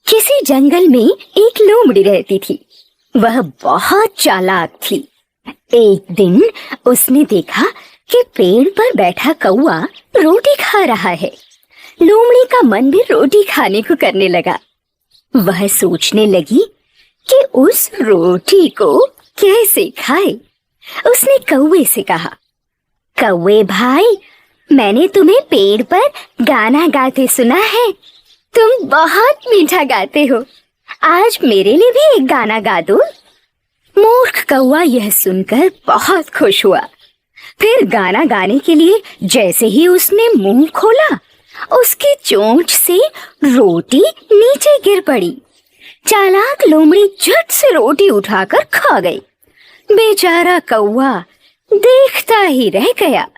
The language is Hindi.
किसी जंगल में एक लोमड़ी रहती थी। वह बहुत चालाक थी। एक दिन उसने देखा कि पेड़ पर बैठा कौवा रोटी खा रहा है। लोमड़ी का मन भी रोटी खाने को करने लगा। वह सोचने लगी कि उस रोटी को कैसे खाए। उसने कौवे से कहा, कौवे भाई, मैंने तुम्हें पेड़ पर गाना गाते सुना है। तुम बहुत मीठा गाते हो। आज मेरे लिए भी एक गाना गा दो। मूर्ख कौवा यह सुनकर बहुत खुश हुआ। फिर गाना गाने के लिए जैसे ही उसने मुंह खोला, उसकी चोंच से रोटी नीचे गिर पड़ी। चालाक लोमड़ी झट से रोटी उठाकर खा गई। बेचारा कौवा देखता ही रह गया।